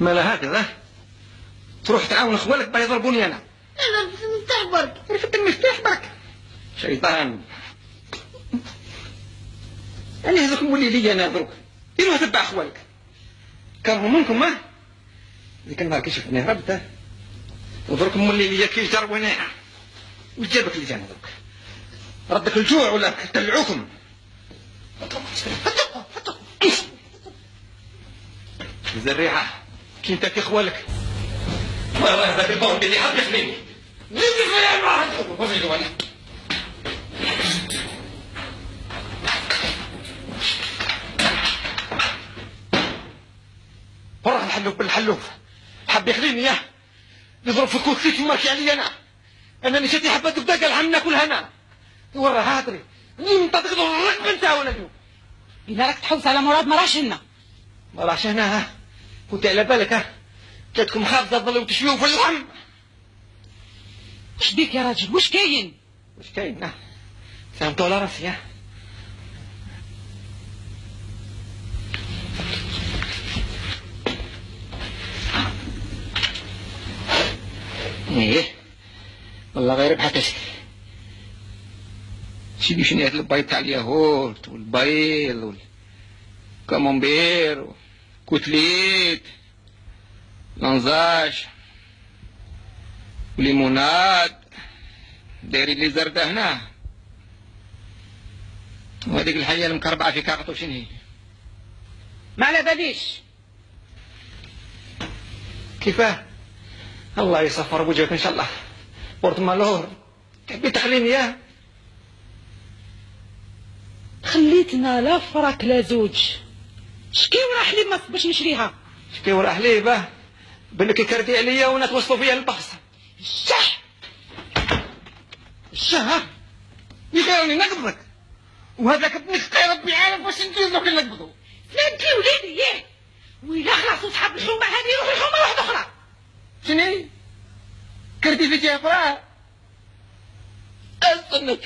مالا هكذا تروح تعاون اخوالك باه يضربوني انا المفتاح برك. رفدت المفتاح برك شيطان. انا هذاك مولي لي انا دروك ديروا تبع اخوالك كرهوا منكم ما ذيك النهار كي شفتني هربت ودروك مولي لي كي جربوا هنا وش جابك اللي جانا دروك ردك الجوع ولا تلعوكم الزريعة كي انت كي اخوالك ما راه هذاك البون اللي حاب يخليني نزل فيا الواحد وراه الحلوف بالحلوف حاب يخليني ياه يضرب في كوكتي كيما كي علي انا نشاتي حبة تبدا قال حنا ناكلها انا وراه هادري انت تقدر الرقبه انت ولا اليوم الا راك تحوس على مراد ما راهش هنا. ما راهش هنا ها كنت على بالك ها جاتكم خابزه تظلوا تشويوا في اللحم. واش بيك يا راجل واش كاين؟ واش كاين فهمتوا على راسي ها ايه والله غير بحثت سيدي شنو هاد البيض تاع الياهورت والبيض والكامونبير وكوتليت لانزاج وليموناد دايرين لي زردة هنا وهذيك الحية المكربعة في كاغطو شنو هي؟ ما على باليش. كيفاه؟ الله يصفر وجهك ان شاء الله بورتمالور تحبي تخليني اياه خليتنا لا فرك لا زوج. شكي ورا حليب باش نشريها. شكي ورا حليبه بنك يكردي عليا وانا توصلوا فيا للبخص. الشه يخيرني نقبضك وهذاك ابنك ربي عارف واش ندير لو كان نقبضو. لا انت وليدي ياه ويلا خلاص وصحاب الحومه هذه يروحوا الحومه واحده اخرى. شني كردي في جهه اخرى استنى